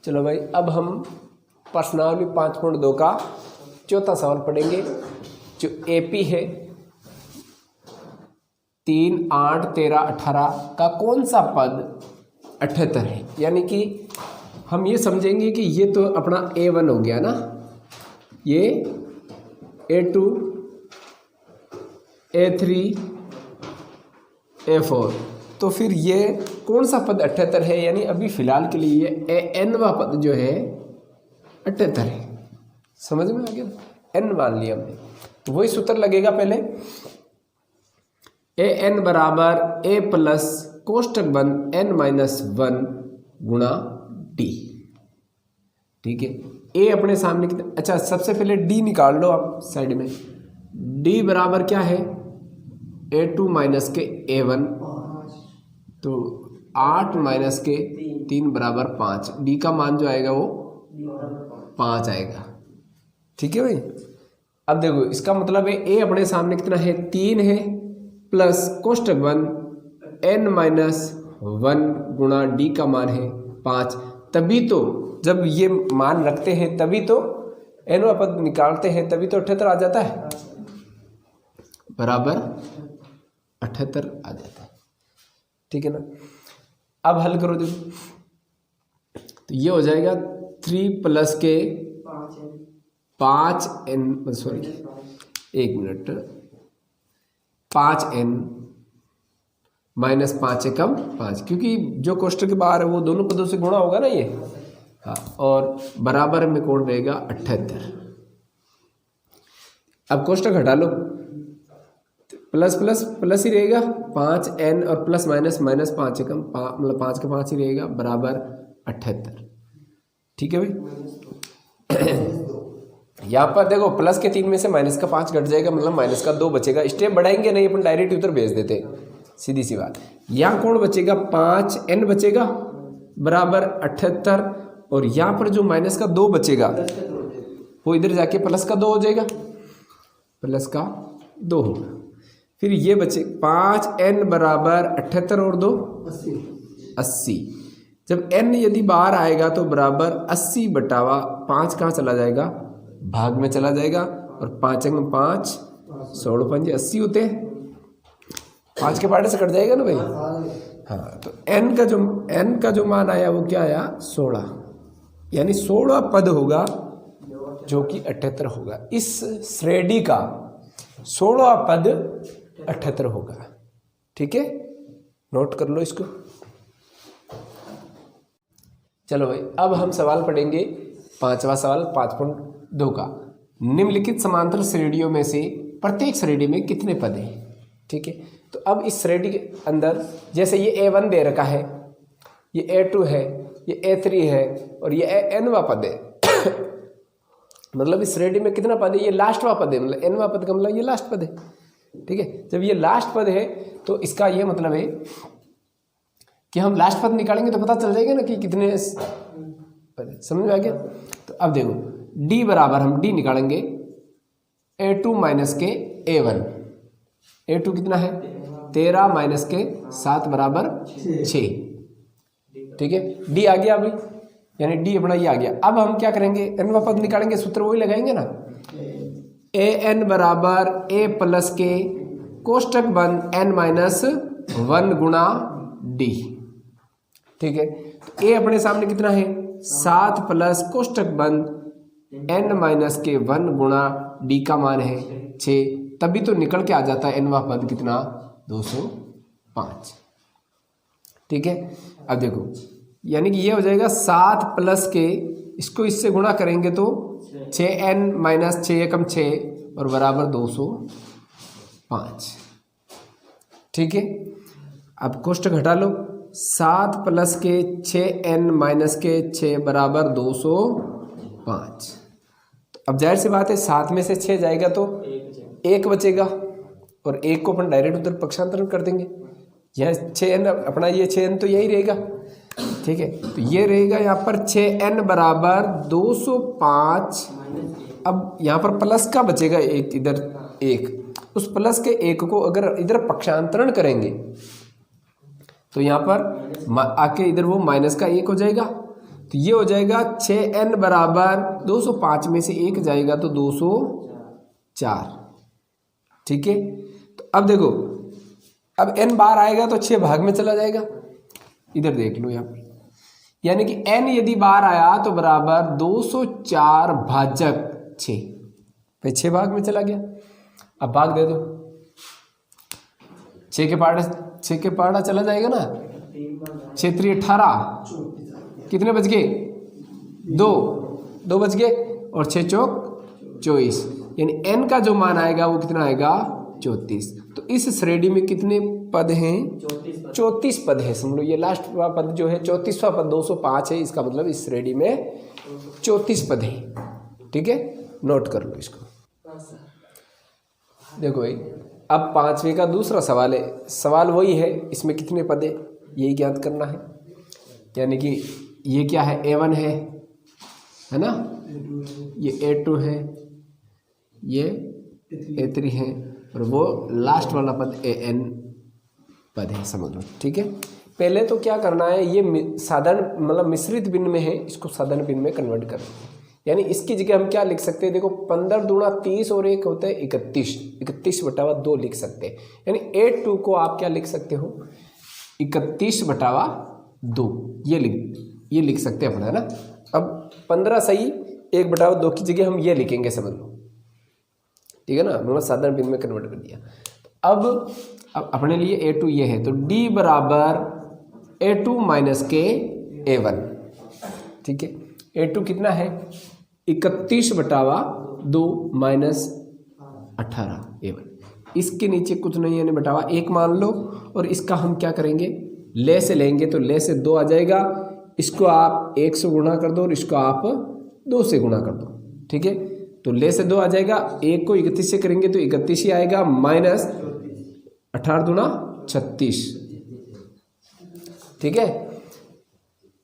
चलो भाई, अब हम प्रश्नावली 5.2 का चौथा सवाल पढ़ेंगे। जो एपी है 3, 8, 13, 18 का कौन सा पद 78 है। यानी कि हम ये समझेंगे कि ये तो अपना A1 हो गया ना, ये A2, A3, A4, तो फिर ये कौन सा पद 78 है। यानी अभी फिलहाल के लिए ये एनवा पद जो है 78 है। समझ में आ गया, एन मान लिया हमने, तो वही सूत्र लगेगा पहले। ए एन बराबर ए प्लस कोष्टक बंद n माइनस 1 गुणा डी। ठीक है, ए अपने सामने कितना, अच्छा सबसे पहले डी निकाल लो आप साइड में। डी बराबर क्या है, A2 माइनस के A1, तो 8 माइनस के 3 बराबर 5। डी का मान जो आएगा वो 5 आएगा। ठीक है भाई, अब देखो इसका मतलब है ए अपने सामने कितना है, 3 है, प्लस कोष्टक बंद n माइनस 1 गुणा डी का मान है 5। तभी तो जब ये मान रखते हैं तभी तो एनवा पद निकालते हैं, तभी तो 78 आ जाता है, बराबर 78 आ जाता है। ठीक है ना, अब हल करो देखो, तो ये हो जाएगा 3 प्लस के 5n, sorry 1 minute, 5n minus 5 एकम 5, क्योंकि जो कोष्टक के बाहर है वो दोनों पदों से गुणा होगा ना ये, हाँ, और बराबर में कौन रहेगा 78। अब कोष्टक हटा लो, प्लस प्लस प्लस ही रहेगा, 5n और प्लस माइनस माइनस 5 एकम, मतलब 5 का 5 ही रहेगा, बराबर 78। ठीक है भाई, यहाँ पर देखो प्लस के 3 में से माइनस का 5 घट जाएगा, मतलब माइनस का 2 बचेगा। स्टेप बढ़ाएंगे नहीं, अपन डायरेक्ट उत्तर भेज देते, सीधी सी बात। यहाँ कौन बचेगा, 5n बचेगा बराबर 78, और यहाँ पर जो माइनस का 2 बचेगा वो इधर जाके प्लस का 2 हो जाएगा, प्लस का 2 होगा। फिर ये बचे 5n बराबर 78 और 2 80। जब n यदि बाहर आएगा तो बराबर 80 बटावा 5 कहाँ चला जाएगा, भाग में चला जाएगा, और 5 में 5, 16 5 80 होते हैं, 5 के पार्टे से कट जाएगा ना भाई। हाँ, तो n का जो मान आया वो क्या आया, 16, यानी 16 पद होगा जो कि 78 होगा। इस श्रेणी का 16 पद 78 होगा। ठीक है, नोट कर लो इसको। चलो भाई, अब हम सवाल पढ़ेंगे 5वां सवाल 5.2 का। निम्नलिखित समांतर श्रेणियों में से प्रत्येक श्रेणी में कितने पद हैं। ठीक है, तो अब इस श्रेणी के अंदर जैसे ये A1 दे रखा है, ये A2 है, ये A3 है, और ये nवा पद है। मतलब इस श्रेणी में कितना पद है, ये लास्टवा पद है, मतलब nवा पद का मतलब ये लास्ट पद है। ठीक है, जब ये लास्ट पद है तो इसका ये मतलब है कि हम लास्ट पद निकालेंगे तो पता चल जाएगा ना कि कितने पद। समझ में आ गया। तो अब देखो d बराबर, हम d निकालेंगे A2 माइनस के A1। A2 कितना है, 13 माइनस के 7 बराबर 6। ठीक है, d आ गया अभी, यानी d अपना ये आ गया। अब हम क्या करेंगे, nवा पद निकालेंगे, सूत्र वही लगाएंगे ना, an बराबर a प्लस के कोष्टक बंद n माइनस 1 गुणा d। ठीक है, तो a अपने सामने कितना है, 7 प्लस कोष्टक बंद n माइनस के 1 गुणा d का मान है 6, तभी तो निकल के आ जाता है nवा पद कितना, 205। ठीक है, अब देखो यानी कि ये हो जाएगा 7 प्लस के, इसको इससे गुणा करेंगे तो 6n माइनस 6 एकम 6 और बराबर 205। ठीक है, अब कोष्टक घटा लो, 7 प्लस के 6n माइनस के 6 बराबर 205। अब जाहिर सी बात है 7 में से 6 जाएगा तो 1 बचेगा, और 1 को अपन डायरेक्ट उधर पक्षांतरण कर देंगे। यह 6n अपना, ये 6n तो यही रहेगा। ठीक है, तो ये रहेगा यहाँ पर 6n बराबर 205। अब यहाँ पर प्लस का बचेगा एक, इधर 1, उस प्लस के 1 को अगर इधर पक्षांतरण करेंगे तो यहाँ पर आके इधर वो माइनस का 1 हो जाएगा। तो तो ये हो जाएगा 6n बराबर 205 में से 1 जाएगा तो 204। ठीक है, तो अब देखो, अब n बार आएगा तो 6 भाग में चला जाएगा। इधर देख लो यहाँ पर, यानी कि n यदि बार आया तो बराबर 204 भाजक 6, भाई 6 भाग में चला गया। अब भाग दे दो, 6 के पहाड़ा चला जाएगा ना, 6 3 18, कितने बच गए? 2 बच गए, और 6 चौक 24, यानी n का जो मान आएगा वो कितना आएगा? 34। तो इस श्रेणी में कितने पद हैं? 34 पद है। समझ लो ये लास्ट पद जो है 34वां पद 205 है, इसका मतलब इस श्रेणी में 34 पद है। ठीक है, नोट कर लो इसको। देखो भाई, अब 5वें का दूसरा सवाल है। सवाल वही है, इसमें कितने पद है यही ज्ञात करना है। यानी कि ये क्या है? A1 है ना, ये A2 है, ये A3 है, और वो लास्ट वाला पद AN पद है। समझ लो। ठीक है, पहले तो क्या करना है, ये साधारण मतलब मिश्रित भिन्न में है, इसको साधारण भिन्न में कन्वर्ट करना है। यानी इसकी जगह हम क्या लिख सकते हैं? देखो 15 दूना 30 और 1 होता है 31, 31/2 लिख सकते हैं। यानी A2 को आप क्या लिख सकते हो? 31/2 ये लिख सकते हैं अपन, है ना। अब 15 सही, 1/2 की जगह हम ये लिखेंगे, समझ लो। ठीक है ना, मतलब साधारण भिन्न में कन्वर्ट कर दिया। अब अपने लिए A2 ये है, तो D बराबर A2 माइनस के A1। ठीक है, A2 कितना है? 31/2 माइनस 18 A1। इसके नीचे कुछ नहीं है, बटावा 1 मान लो, और इसका हम क्या करेंगे? ले से लेंगे, तो ले से 2 आ जाएगा। इसको आप 1 से गुणा कर दो, और इसको आप 2 से गुणा कर दो। ठीक है, तो ले से 2 आ जाएगा, 1 को 31 से करेंगे तो 31 ही आएगा, माइनस 18 दूना 36। ठीक है,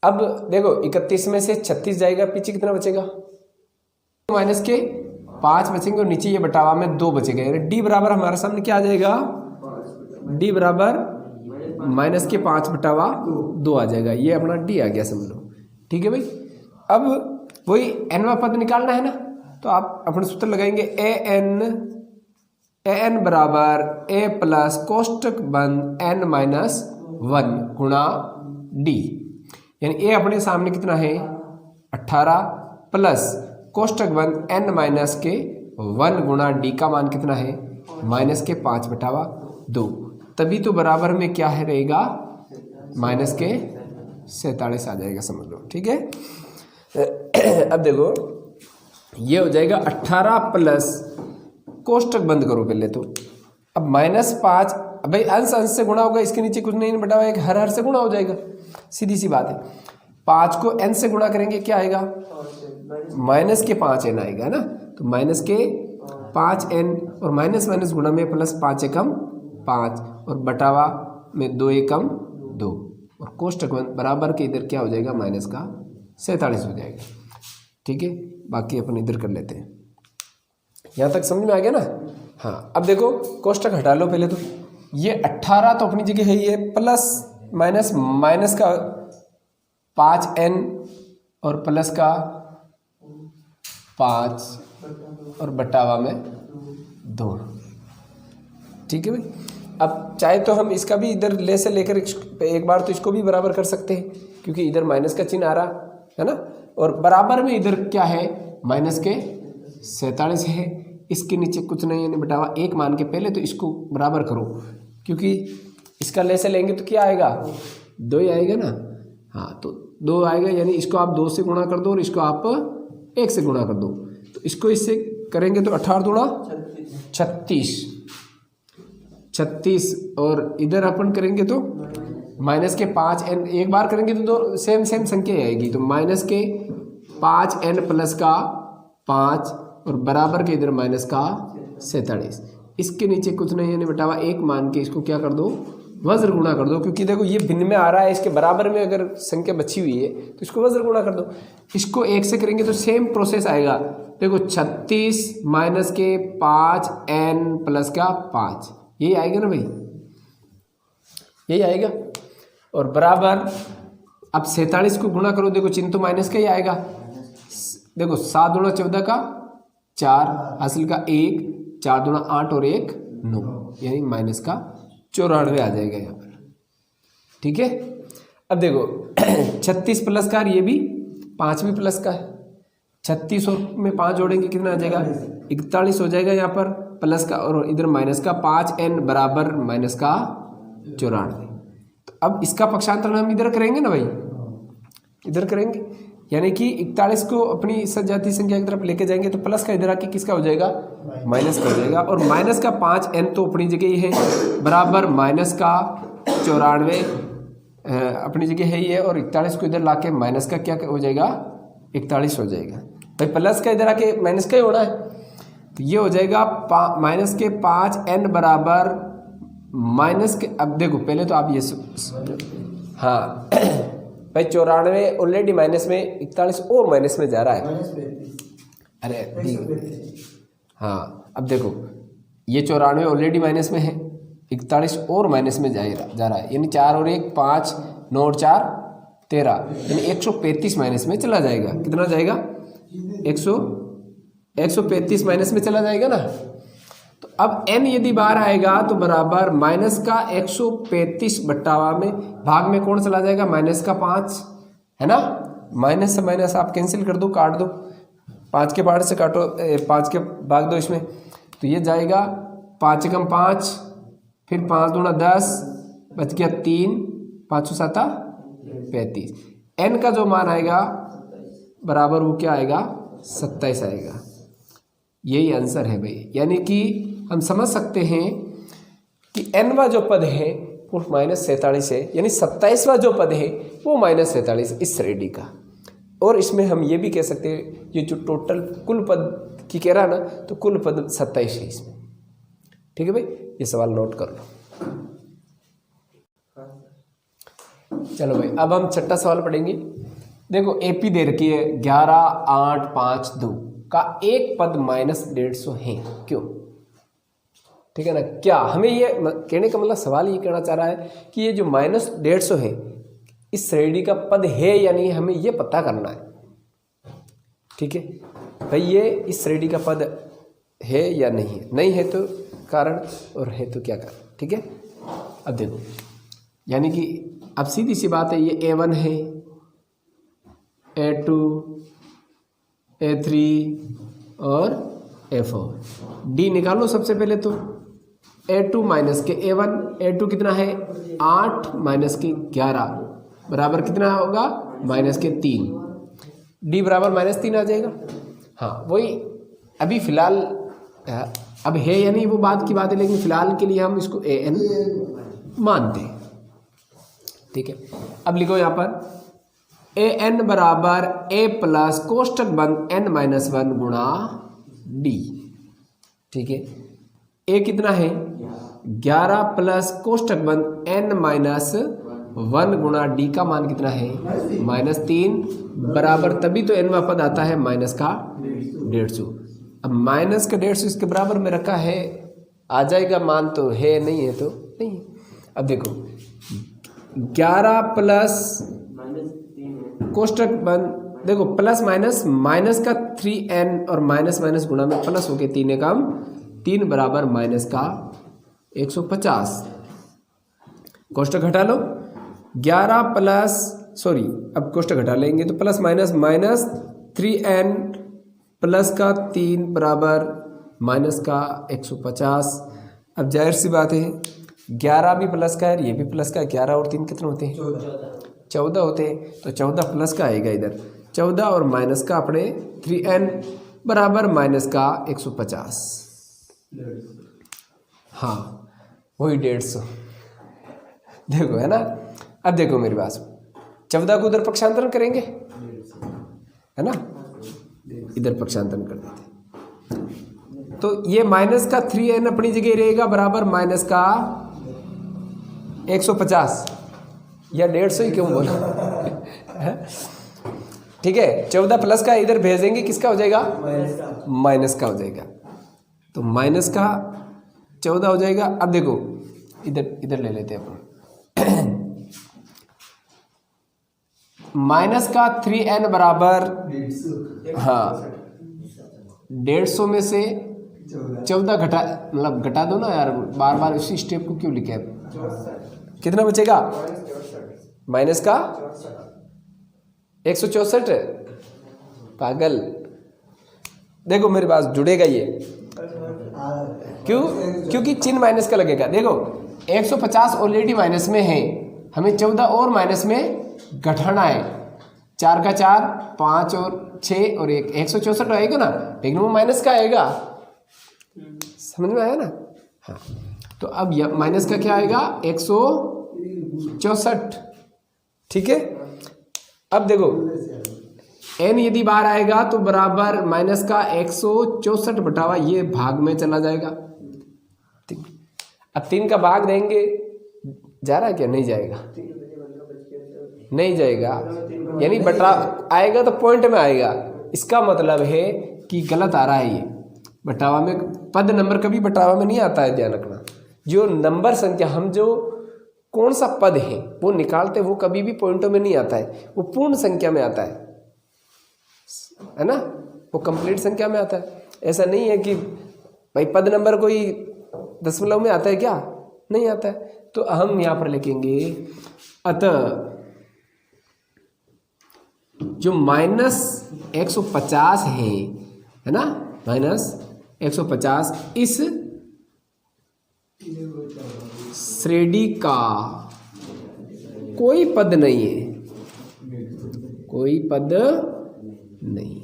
अब देखो 31 में से 36 जाएगा, पीछे कितना बचेगा? माइनस के 5 बचेंगे, और नीचे ये बटावा में 2 बचेगा। डी बराबर हमारे सामने क्या आ जाएगा? डी बराबर माइनस के 5/2 आ जाएगा। ये अपना डी आ गया, समझ लो। ठीक है भाई, अब वही nवां पद निकालना है ना, तो आप अपने सूत्र लगाएंगे an बराबर a प्लस कोष्टक बंद n-1 गुणा डी। यानी a अपने सामने कितना है? 18 प्लस कोष्टक बंद n-1 गुणा डी का मान कितना है? माइनस के 5/2। तभी तो बराबर में क्या है रहेगा? माइनस के 47 आ जाएगा, समझ लो। ठीक है, अब देखो ये हो जाएगा 18 प्लस कोष्टक बंद करो पहले तो, अब -5, भाई अंश से गुणा होगा, इसके नीचे कुछ नहीं बटा हुआ, एक हर से गुणा हो जाएगा, सीधी सी बात है। 5 को n से गुणा करेंगे, क्या आएगा? माइनस के 5n आएगा, है ना। तो माइनस के 5n, और माइनस माइनस गुणा में प्लस 5 एकम 5, और बटावा में 2 एकम 2, और कोष्टक बराबर के इधर क्या हो जाएगा? माइनस का 47 हो जाएगा। ठीक है, बाकी अपन इधर कर लेते हैं। यहाँ तक समझ में आ गया ना? हाँ, अब देखो कोष्टक हटा लो पहले तो। ये 18 तो अपनी जगह है, ये प्लस माइनस का 5n और प्लस का 5 और बटावा में 2। ठीक है भाई, अब चाहे तो हम इसका भी इधर ले से लेकर एक बार तो इसको भी बराबर कर सकते हैं, क्योंकि इधर माइनस का चिन्ह आ रहा है ना, और बराबर में इधर क्या है? माइनस के 47 है। इसके नीचे कुछ नहीं है, बटावा 1 मान के पहले तो इसको बराबर करो, क्योंकि इसका ले से लेंगे तो क्या आएगा? 2 ही आएगा ना। हाँ, तो 2 आएगा, यानी इसको आप 2 से गुणा कर दो, और इसको आप 1 से गुणा कर दो। तो इसको इससे करेंगे तो 18 दूना 36, और इधर अपन करेंगे तो माइनस के 5n, एक बार करेंगे तो 2 सेम संख्या आएगी, तो माइनस के 5n प्लस का 5, और बराबर के इधर माइनस का 47। इसके नीचे कुछ नहीं है, बटावा 1 मान के इसको क्या कर दो? वज्र गुणा कर दो, क्योंकि देखो ये भिन्न में आ रहा है, इसके बराबर में अगर संख्या बची हुई है तो इसको वज्र गुणा कर दो। इसको 1 से करेंगे तो सेम प्रोसेस आएगा। देखो 36 माइनस के 5n प्लस का 5, यही आएगा ना भाई, यही आएगा। और बराबर अब 47 को गुणा करो, देखो चिन्ह तो माइनस का ही आएगा। देखो 7 दूना 14 का 4, हासिल का 1, 4 दूना 8 और 1 9, यानी माइनस का 94 आ जाएगा यहाँ पर। ठीक है, अब देखो 36 प्लस का, ये भी 5 भी प्लस का है। 36 और में 5 जोड़ेंगे कितना आ जाएगा, 41 हो जाएगा यहाँ पर प्लस का, और इधर माइनस का 5n बराबर माइनस का 94। तो अब इसका पक्षांतरण हम इधर करेंगे ना भाई, इधर करेंगे, यानी कि 41 को अपनी सजातीय संख्या की तरफ लेके जाएंगे तो प्लस का इधर आके किसका हो जाएगा, माइनस का हो जाएगा। और माइनस का 5n तो अपनी जगह ही है बराबर माइनस का 94 अपनी जगह है ही है, और 41 को इधर लाके माइनस का क्या हो जाएगा, 41 हो जाएगा। भाई प्लस का इधर आके माइनस का ही होना है, तो ये हो जाएगा माइनस के 5n बराबर माइनस के, अब देखो पहले तो आप ये हाँ भाई 94 ऑलरेडी माइनस में, 41 और माइनस में जा रहा है। अरे हाँ, अब देखो ये 94 ऑलरेडी माइनस में है, 41 और माइनस में जा रहा है, यानी 4 और 1 5, 9 और 4 13, यानी 135 माइनस में चला जाएगा। कितना जाएगा, 135 माइनस में चला जाएगा ना। तो अब n यदि बाहर आएगा तो बराबर माइनस का 135 बट्टावा में भाग में कौन चला जाएगा, माइनस का 5 है ना। माइनस से माइनस आप कैंसिल कर दो, काट दो, 5 के पार्ट से काटो, 5 के भाग दो इसमें, तो ये जाएगा 5 एकम 5, फिर 5 दूना 10, बच गया 3, 5 7 35। n का जो मान आएगा बराबर वो क्या आएगा, 27 आएगा। यही आंसर है भाई, यानी कि हम समझ सकते हैं कि nवां जो पद है वो -47 है, यानी 27वां जो पद है वो -47 इस श्रेणी का। और इसमें हम ये भी कह सकते हैं ये जो टोटल कुल पद की कह रहा ना, तो कुल पद 27 है इसमें। ठीक है भाई, ये सवाल नोट कर लो। चलो भाई अब हम छठा सवाल पढ़ेंगे। देखो एपी दे रखी है 11 8 5 2 का एक पद -150 है, क्यों। ठीक है ना, क्या हमें ये कहने का मतलब सवाल ये कहना चाह रहा है कि ये जो -150 है इस श्रेणी का पद है या नहीं, हमें ये पता करना है। ठीक है भाई, ये इस श्रेणी का पद है या नहीं है, नहीं है तो कारण, और है तो क्या कारण। ठीक है, अब देखो यानी कि अब सीधी सी बात है, ये A1 है, A2 A3 और A4। D निकालो सबसे पहले तो, A2 माइनस के A1, A2 कितना है 8 माइनस के 11 बराबर कितना होगा, माइनस के 3, D बराबर -3 आ जाएगा। हाँ वही अभी फिलहाल अब है या नहीं वो बात की बात है, लेकिन फिलहाल के लिए हम इसको AN मानते हैं। ठीक है, अब लिखो यहाँ पर AN बराबर A प्लस कोष्टक बंद n-1 गुणा D। ठीक है, A कितना है 11 प्लस कोष्टक बंद n-1 गुणा D का मान कितना है -3 बराबर, तभी तो nवां पद आता है माइनस का 150। अब माइनस का 150 इसके बराबर में रखा है, आ जाएगा मान, तो है नहीं है तो नहीं। अब देखो 11 प्लस कोष्टक बंद, देखो प्लस माइनस का 3n और माइनस गुणा में प्लस हो गए 3 एकम 3 बराबर माइनस का 150। कोष्टक घटा लो, 11 प्लस सॉरी अब कोष्टक घटा लेंगे तो प्लस माइनस 3n प्लस का 3 बराबर माइनस का 150। अब जाहिर सी बात है 11 भी प्लस का है, ये भी प्लस का है, 11 और 3 कितने होते हैं 14 होते हैं, तो 14 प्लस का आएगा इधर 14 और माइनस का अपने 3n बराबर माइनस का 150। हाँ वही 150 देखो है ना। अब देखो मेरी बात, 14 को उधर पक्षांतरण करेंगे है ना, इधर पक्षांतरण कर देते, तो ये माइनस का 3n अपनी जगह रहेगा बराबर माइनस का 150 या 150 ही क्यों बोला ठीक है, 14 प्लस का इधर भेजेंगे, किसका हो जाएगा माइनस का हो जाएगा, तो माइनस का 14 हो जाएगा। अब देखो इधर ले लेते हैं अपन माइनस का 3n बराबर, हाँ 150 में से 14 घटा, मतलब घटा दो ना यार, बार बार इसी स्टेप को क्यों लिखे। कितना बचेगा माइनस का 164। पागल, देखो मेरे पास जुड़ेगा ये, क्यों? क्योंकि चिन्ह माइनस का लगेगा। देखो 150 ऑलरेडी माइनस में है, हमें 14 और माइनस में घटाना है। 4 का 4, 5 और 6 और 1, 164 आएगा ना, लेकिन वो माइनस का आएगा। समझ में आया ना? हाँ, तो अब यह माइनस का क्या आएगा 164। ठीक है, अब देखो n यदि बाहर आएगा तो बराबर माइनस का 164 बटावा ये भाग में चला जाएगा। अब 3 का भाग देंगे, जा रहा है क्या? नहीं जाएगा, नहीं जाएगा, यानी बटा आएगा तो पॉइंट में आएगा। इसका मतलब है कि गलत आ रहा है ये बटावा में। पद नंबर कभी बटावा में नहीं आता है, ध्यान रखना। जो नंबर संख्या हम जो कौन सा पद है वो निकालते हैं, वो कभी भी पॉइंटों में नहीं आता है, वो पूर्ण संख्या में आता है ना, वो कंप्लीट संख्या में आता है। ऐसा नहीं है कि भाई पद नंबर कोई दशमलव में आता है क्या? नहीं आता है। तो हम यहाँ पर लिखेंगे अतः जो -150 है ना, -150 इस श्रेणी का कोई पद नहीं है, कोई पद नहीं।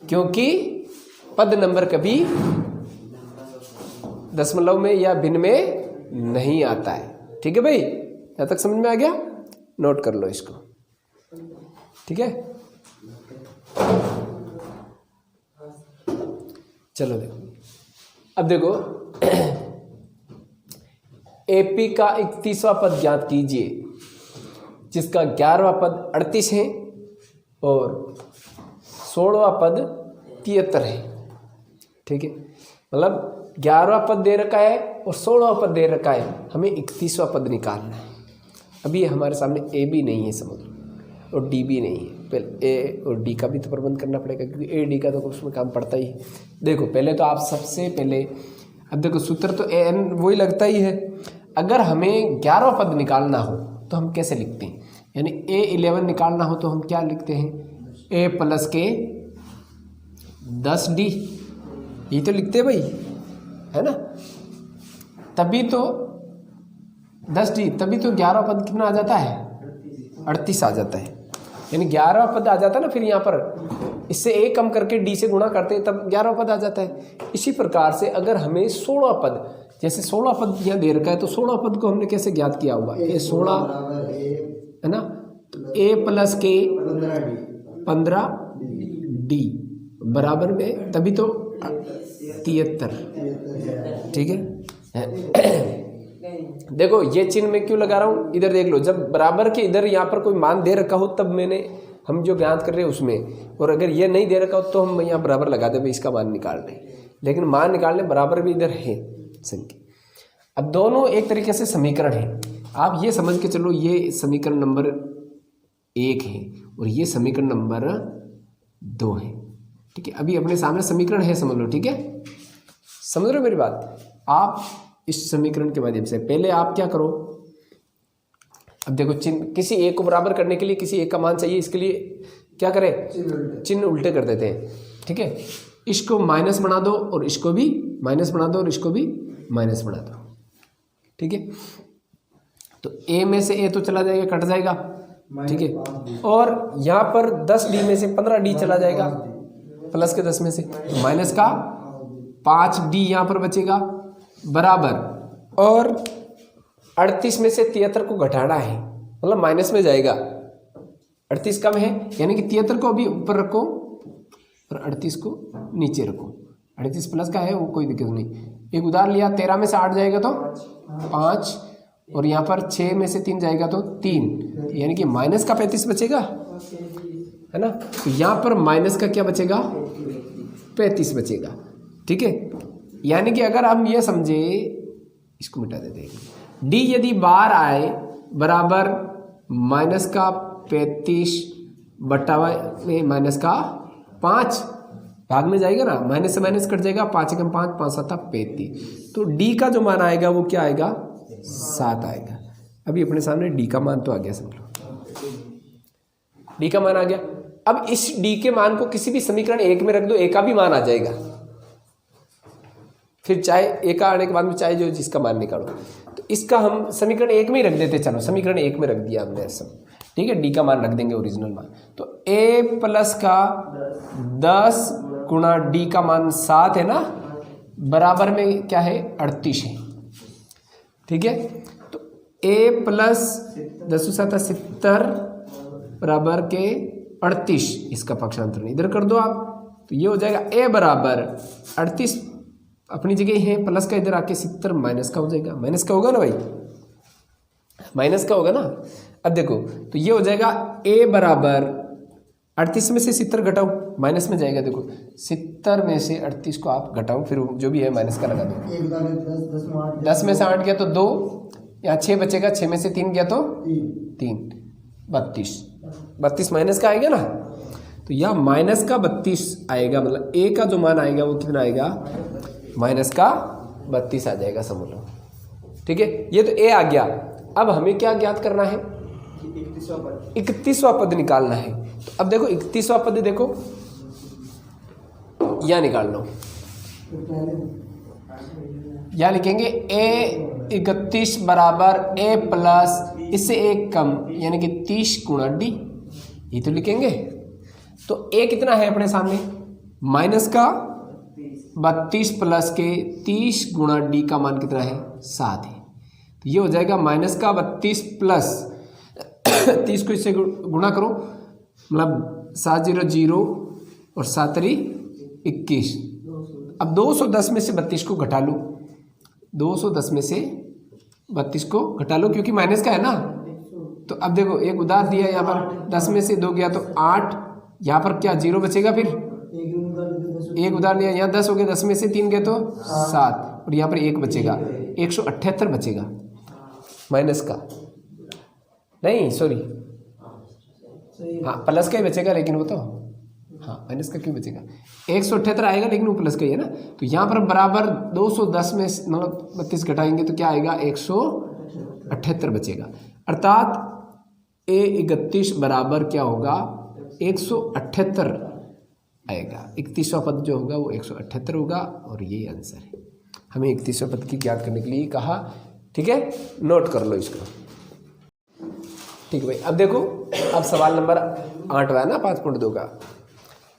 क्योंकि पद नंबर कभी दशमलव में या भिन्न में नहीं आता है। ठीक है भाई, यहाँ तक समझ में आ गया? नोट कर लो इसको। ठीक है, चलो देखो, अब देखो एपी का 31वां पद ज्ञात कीजिए, जिसका 11वां पद 38 है और 16वां पद 73 है। ठीक है, मतलब 11वां पद दे रखा है और 16वां पद दे रखा है, हमें 31वां पद निकालना है। अभी हमारे सामने ए भी नहीं है, समझ लो, और डी भी नहीं है। पहले ए और डी का भी तो प्रबंध करना पड़ेगा, क्योंकि ए डी का तो उसमें काम पड़ता ही। देखो पहले तो आप सबसे पहले, अब देखो सूत्र तो ए एन वही लगता ही है। अगर हमें 11वां पद निकालना हो तो हम कैसे लिखते हैं, यानी A11 निकालना हो तो हम क्या लिखते हैं, A प्लस के 10D, ये तो लिखते हैं भाई, है ना। तभी तो 10D, तभी तो 11वां पद कितना आ जाता है, 38 आ जाता है, यानी 11वां पद आ जाता है ना। फिर यहाँ पर इससे A कम करके D से गुणा करते हैं तब 11वां पद आ जाता है। इसी प्रकार से अगर हमें 16वां पद, जैसे 16 पद यहाँ दे रखा है, तो 16 पद को हमने कैसे ज्ञात किया होगा, A 16 है ना, तो A प्लस के 15D बराबर में, तभी तो 73। ठीक है, देखो ये चिन्ह मैं क्यों लगा रहा हूँ, इधर देख लो, जब बराबर के इधर यहाँ पर कोई मान दे रखा हो तब मैंने हम जो ज्ञात कर रहे हैं उसमें, और अगर ये नहीं दे रखा हो तो हम यहाँ बराबर लगा दे भाई इसका मान निकाल रहे हैं, लेकिन मान निकालने बराबर भी इधर है संख्या। अब दोनों एक तरीके से समीकरण है, आप ये समझ के चलो, ये समीकरण नंबर 1 है और ये समीकरण नंबर 2 है। ठीक है, अभी अपने सामने समीकरण है, समझ लो। ठीक है, समझ रहे हो मेरी बात? आप इस समीकरण के माध्यम से पहले आप क्या करो, अब देखो चिन्ह, किसी एक को बराबर करने के लिए किसी एक का मान चाहिए, इसके लिए क्या करें, चिन्ह उल्टे कर देते हैं। ठीक है, इसको माइनस बना दो और इसको भी माइनस बना दो और इसको भी माइनस बना दो। ठीक है, तो ए में से ए तो चला जाएगा, कट जाएगा। ठीक है, और यहाँ पर 10D में से 15D चला जाएगा, प्लस के 10 में से माइनस का 5D यहाँ पर बचेगा बराबर, और 38 में से 73 को घटाना है, मतलब माइनस में जाएगा। 38 कम है, यानी कि 73 को अभी ऊपर रखो और 38 को नीचे रखो। 38 प्लस का है वो कोई दिक्कत नहीं। एक उधार लिया, 13 में से 8 जाएगा तो 5, और यहाँ पर 6 में से 3 जाएगा तो 3, यानी कि माइनस का 35 बचेगा, है ना। तो यहाँ पर माइनस का क्या बचेगा, 35 बचेगा। ठीक है, यानी कि अगर हम ये समझे, इसको मिटा देते हैं, डी यदि बार आए बराबर माइनस का 35 बटा में माइनस का 5 भाग में जाएगा ना, माइनस से माइनस कट जाएगा, 5 एकम 5, 5 7 35, तो डी का जो मान आएगा वो क्या आएगा 7 आएगा। अभी अपने सामने डी का मान तो आ गया, समझ लो डी का मान आ गया। अब इस डी के मान को किसी भी समीकरण एक में रख दो, ए का भी मान आ जाएगा, फिर चाहे ए का आने के बाद में चाहे जो जिसका मान निकालो। तो इसका हम समीकरण एक में ही रख देते, चलो समीकरण एक में रख दिया हमने सब, ठीक है, डी का मान रख देंगे ओरिजिनल मान। तो ए प्लस का 10 गुणा डी का मान 7 है ना, बराबर में क्या है 38 है, ठीक है। तो ए प्लस 10 7 70 बराबर के 38, इसका पक्षांतर इधर कर दो आप, तो ये हो जाएगा ए बराबर 38 अपनी जगह है, प्लस का इधर आके 70 माइनस का हो जाएगा, माइनस का होगा ना भाई, माइनस का होगा ना। अब देखो तो ये हो जाएगा ए बराबर 38 में से 70 घटाओ, माइनस में जाएगा, देखो 70 में से 38 को आप घटाओ, फिर जो भी है माइनस का लगा दो। 10 में से 8 गया तो 2, यहाँ 6 बचेगा, 6 में से 3 गया तो 3, 32 माइनस का आएगा ना, तो यह माइनस का 32 आएगा, मतलब ए का जो मान आएगा वो कितना आएगा माइनस का 32 आ जाएगा, समझ लो, ठीक है। ये तो ए आ गया। अब हमें क्या ज्ञात करना है, 31वां पद निकालना है। तो अब देखो 31वां पद देखो, या निकाल लो, या लिखेंगे ए 31 बराबर ए प्लस इससे एक कम यानी कि 30 गुणा डी, ये तो लिखेंगे। तो ए कितना है अपने सामने माइनस का 32 प्लस के 30 गुणा डी का मान कितना है 7 है, तो ये हो जाएगा माइनस का 32 प्लस 30 को इससे गुणा करो, मतलब 7 0 0 और 7 3 21। अब 210 में से 32 को घटा लो, 210 में से 32 को घटा लो क्योंकि माइनस का है ना। तो अब देखो एक उधार दिया यहाँ पर, 10 में से 2 गया तो 8, यहाँ पर क्या 0 बचेगा, फिर एक उधार लिया, यहाँ 10 हो गया, 10 में से 3 गए तो 7 और यहाँ पर 1 बचेगा, 178 बचेगा माइनस का, नहीं सॉरी हाँ प्लस का ही बचेगा, लेकिन वो तो हाँ माइनस का क्यों बचेगा, 178 आएगा लेकिन वो प्लस का ही है ना। तो यहाँ पर बराबर 210 में मतलब 32 घटाएंगे तो क्या आएगा 178 बचेगा, अर्थात ए 31 बराबर क्या होगा 178 आएगा। 31वां पद जो होगा वो 178 होगा और यही आंसर है। हमें 31वां पद की ज्ञात करने के लिए कहा, ठीक है, नोट कर लो इसको, ठीक है भाई। अब देखो, अब सवाल नंबर 8 है ना 5.2 का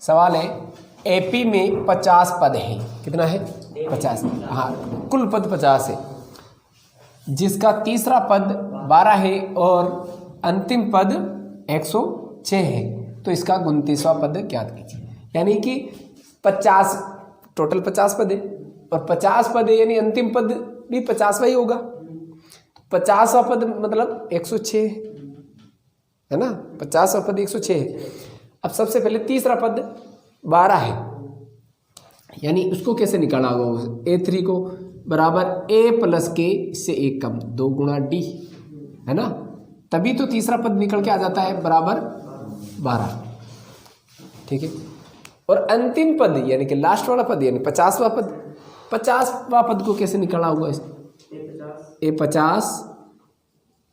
सवाल है, एपी में 50 पद हैं, कितना है 50, हाँ कुल पद 50 है, जिसका तीसरा पद 12 है और अंतिम पद 106 है, तो इसका 29वां पद ज्ञात कीजिए। यानी कि 50 टोटल 50 पद है और 50 पद है यानी अंतिम पद भी 50वां ही होगा। 50वां पद मतलब 106 है ना, 50वां पद 106 है। अब सबसे पहले तीसरा पद 12 है, यानी उसको कैसे निकाला होगा, A3 को बराबर A प्लस के इससे एक कम 2 गुणा D है ना, तभी तो तीसरा पद निकल के आ जाता है बराबर 12, ठीक है। और अंतिम पद यानी कि लास्ट वाला पद यानी 50वां पद, 50वां पद को कैसे निकाला हुआ A50,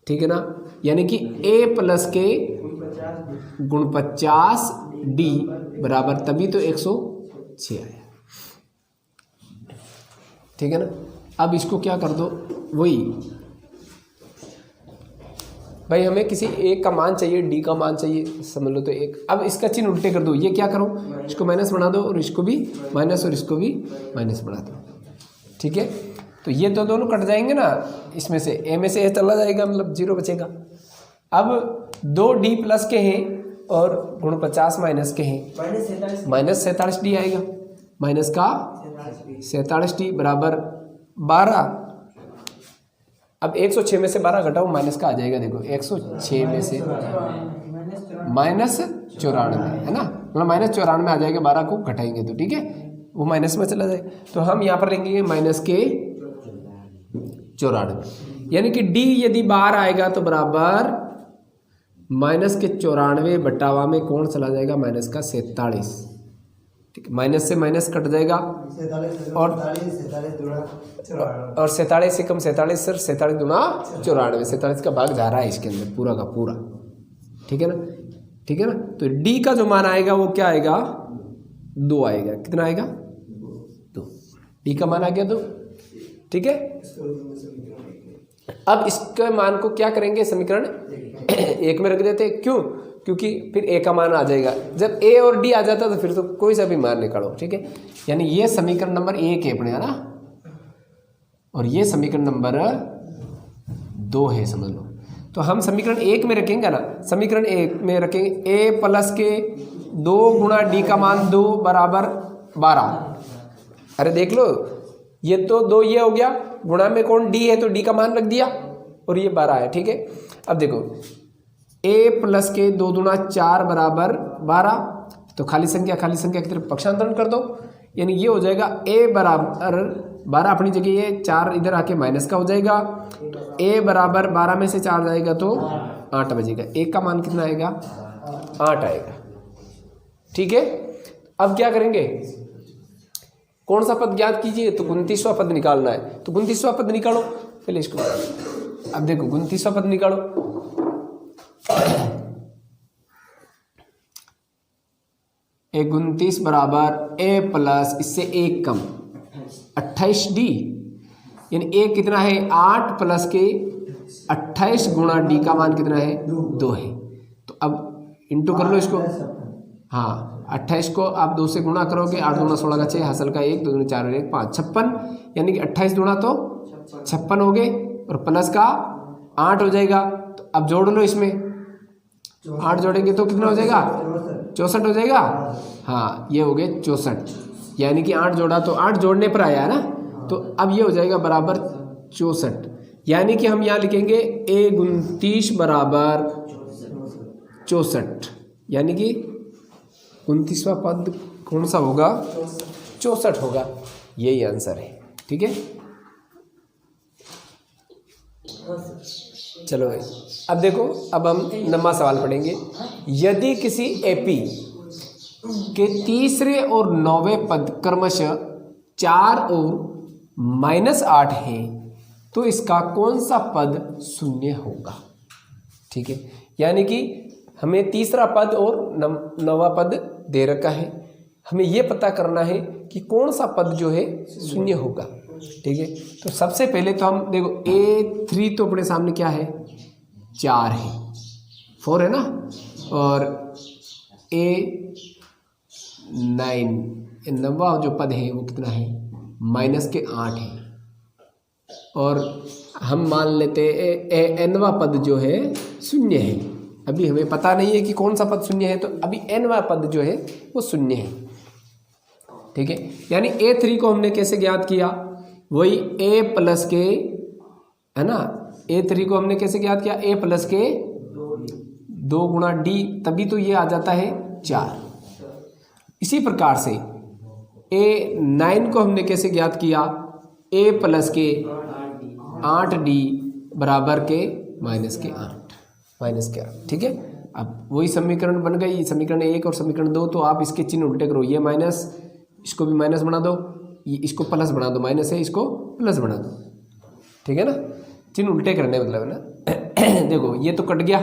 ठीक है ना, यानी कि A प्लस के गुण 50 D बराबर तभी तो 106 आया, ठीक है ना। अब इसको क्या कर दो, वही भाई हमें किसी एक का मान चाहिए, डी का मान चाहिए, समझ लो तो एक। अब इसका चिन्ह उल्टे कर दो, ये क्या करो, इसको माइनस बना दो और इसको भी माइनस और इसको भी माइनस बना दो, ठीक है। तो ये तो दोनों कट जाएंगे ना, इसमें से ए में से ए चला जाएगा, मतलब 0 बचेगा। अब 2 डी प्लस के हैं और गुण 50 माइनस के हैं, माइनस 47 डी आएगा, माइनस का 47 डी बराबर 12। अब 106 में से 12 घटाओ, माइनस का आ जाएगा, देखो 106 में से माइनस 94 है ना, मतलब माइनस 94 आ जाएगा, 12 को घटाएंगे तो, ठीक है, वो माइनस में चला जाएगा। तो हम यहाँ पर लेंगे माइनस के 94, यानी कि डी यदि बाहर आएगा तो बराबर माइनस के 94 बटावा में कौन चला जाएगा, माइनस का 47। ठीक है, माइनस से माइनस कट जाएगा और 47 से कम 47 सर, 47 दूना 94, 47 का भाग जा रहा है इसके अंदर पूरा का पूरा। ठीक है ना, ठीक है ना। तो डी का जो मान आएगा वो क्या आएगा, 2 आएगा। कितना आएगा, 2। डी का मान आ गया 2। ठीक है, अब इसके मान को क्या करेंगे, समीकरण 1 में रख देते। क्यों, क्योंकि फिर ए का मान आ जाएगा। जब ए और डी आ जाता तो फिर तो कोई सा भी मान निकालो। ठीक है, यानी ये समीकरण नंबर 1 है अपने, है ना, और ये समीकरण नंबर 2 है, समझ लो। तो हम समीकरण 1 में रखेंगे ना, समीकरण 1 में रखेंगे ए प्लस के 2 गुणा डी का मान 2 बराबर 12। अरे देख लो, ये तो 2 ये हो गया, गुणा में कौन डी है तो डी का मान रख दिया और ये 12 है। ठीक है, अब देखो ए प्लस के 2 दूना 4 बराबर 12, तो खाली संख्या की तरफ पक्षांतरण कर दो, यानी ये हो जाएगा ए बराबर 12 अपनी जगह, ये 4 इधर आके माइनस का हो जाएगा, तो ए बराबर 12 में से 4 जाएगा तो 8 बजेगा। ए का मान कितना आएगा, 8 आएगा। ठीक है, अब क्या करेंगे, कौन सा पद ज्ञात कीजिए, तो 29वां पद निकालना है। तो 29वां पद निकालो पहले इसको। अब देखो 29वां पद निकालो, ए 29 बराबर ए प्लस इससे 1 कम 28 डी, यानी ए कितना है 8 प्लस के 28 गुणा डी का मान कितना है 2 है। तो अब इंटू कर लो इसको, हाँ 28 को आप 2 से गुणा करोगे, 8 दूना 16 का 6, हासिल का 1, 2 दूना 4 1 5 56, यानी कि 28 दूना तो 56 हो गए और प्लस का 8 हो जाएगा। तो अब जोड़ लो, इसमें 8 जोड़ेंगे तो कितना हो जाएगा, 64 हो जाएगा। हाँ ये हो गए 64, यानी कि 8 जोड़ा तो 8 जोड़ने पर आया है ना, तो अब ये हो जाएगा बराबर 64, यानी कि हम यहाँ लिखेंगे ए 29 बराबर 64, यानी कि 29वां पद कौन सा होगा, 64 होगा। यही आंसर है। ठीक है, चलो भाई अब देखो, अब हम 9वां सवाल पढ़ेंगे। यदि किसी एपी के तीसरे और 9वें पद क्रमशः 4 और -8 है तो इसका कौन सा पद शून्य होगा। ठीक है, यानी कि हमें तीसरा पद और 9वां पद दे रखा है, हमें यह पता करना है कि कौन सा पद जो है शून्य होगा। ठीक है, तो सबसे पहले तो हम देखो A3 तो अपने सामने क्या है 4 है, 4 है ना, और A9 9वां जो पद है वो कितना है -8 है, और हम मान लेते nवां पद जो है शून्य है। अभी हमें पता नहीं है कि कौन सा पद शून्य है, तो अभी nवां पद जो है वो शून्य है। ठीक है, यानी A3 को हमने कैसे ज्ञात किया, वही A प्लस के, है ना, A3 को हमने कैसे ज्ञात किया, A प्लस के 2 गुणा D, तभी तो ये आ जाता है 4। इसी प्रकार से A9 को हमने कैसे ज्ञात किया, A प्लस के 8D बराबर के -8। ठीक है, अब वही समीकरण बन गई, समीकरण 1 और समीकरण 2। तो आप इसके चिन्ह उल्टे करो, ये माइनस, इसको भी माइनस बना दो, ये इसको प्लस बना दो, माइनस है इसको प्लस बना दो। ठीक है ना, चिन्ह उल्टे करने मतलब है ना। देखो ये तो कट गया,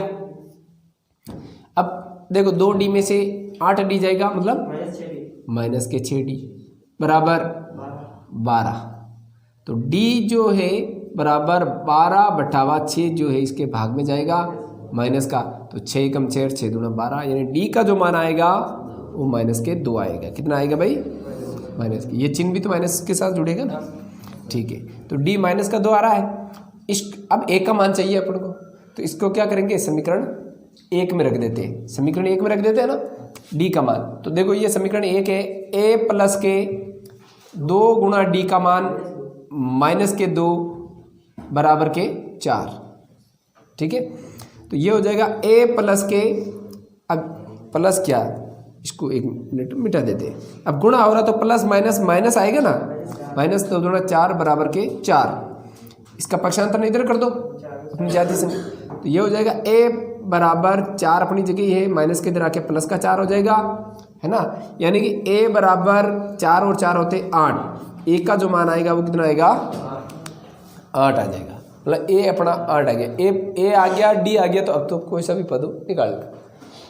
अब देखो 2D में से 8D जाएगा, मतलब -6D बराबर 12। तो D जो है बराबर 12/6 जो है इसके भाग में जाएगा माइनस का, तो 6 कम 6 6 दूना 12, यानी D का जो मान आएगा वो -2 आएगा। कितना आएगा भाई, माइनस, ये चिन्ह भी तो माइनस के साथ जुड़ेगा ना। ठीक है, तो D -2 आ रहा है। अब A का मान चाहिए अपन को, तो इसको क्या करेंगे, समीकरण 1 में रख देते हैं, समीकरण 1 में रख देते हैं ना D का मान। तो देखो ये समीकरण 1 है, A प्लस के 2 गुणा D का मान -2 बराबर के 4। ठीक है, तो ये हो जाएगा A प्लस के, अब प्लस क्या, इसको 1 मिनट मिटा देते हैं, अब गुणा हो रहा तो प्लस माइनस माइनस आएगा ना, -2 दूना 4 बराबर के 4, इसका पक्षांतर इधर कर दो अपनी ज्यादा से। तो ये हो जाएगा a बराबर 4 अपनी जगह है, माइनस के इधर आके प्लस का 4 हो जाएगा, है ना। यानी कि a बराबर 4 और 4 होते 8, a का जो मान आएगा वो कितना आएगा 8 आ जाएगा। मतलब a अपना 8 आ गया, a आ गया, d आ गया, तो अब तो कोई सा भी पद हो निकाल लो,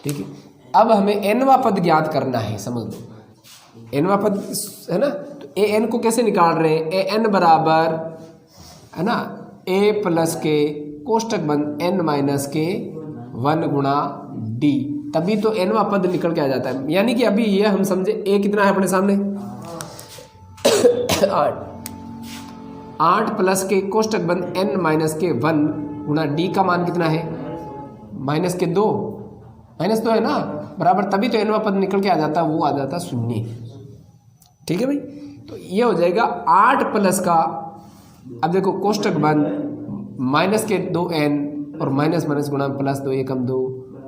ठीक है। अब हमें nवां पद ज्ञात करना है, समझ लो nवां पद है ना। तो an को कैसे निकाल रहे हैं, an बराबर है ना a प्लस के कोष्टक बंद n माइनस के 1 गुणा d, तभी तो nवां पद निकल के आ जाता है। यानी कि अभी ये हम समझे a कितना है अपने सामने 8 प्लस के कोष्टक बंद n माइनस के 1 गुणा d का मान कितना है माइनस के 2 है ना, बराबर, तभी तो nवां पद निकल के आ जाता है, वो आ जाता 0, ठीक है भाई। तो ये हो जाएगा 8 प्लस का, अब देखो कोष्टक बंद माइनस के 2n और माइनस माइनस गुणा प्लस 2 एकम 2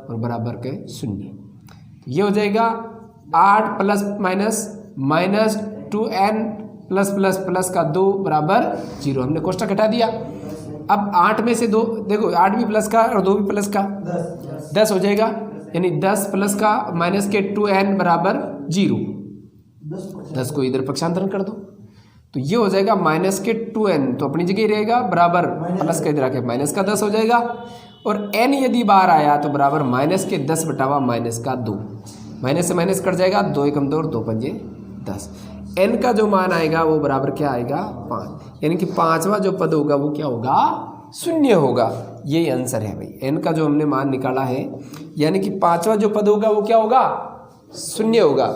और बराबर के 0। ये हो जाएगा 8 plus minus minus 2n plus plus plus का 2 बराबर 0। हमने कोष्टक हटा दिया। अब 8 में से 2 देखो, 8 भी प्लस का और 2 भी प्लस का 10 हो जाएगा, यानी 10 प्लस का माइनस के 2n बराबर 0। 10 को इधर पक्षांतरण कर दो, तो ये हो जाएगा माइनस के 2n, तो अपनी जगह ही रहेगा, बराबर प्लस का इधर आके माइनस का 10 हो जाएगा, और n यदि बाहर आया तो बराबर माइनस के 10 बटावा माइनस का 2, माइनस से माइनस कट जाएगा, 2 एकम 2 और 2 पंजे 10। n का जो मान आएगा वो बराबर क्या आएगा 5, यानी कि 5वां जो पद होगा वो क्या होगा 0 होगा। यही आंसर है भाई, n का जो हमने मान निकाला है, यानी कि 5वां जो पद होगा वो क्या होगा 0 होगा।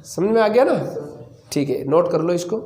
समझ में आ गया ना, ठीक है, नोट कर लो इसको।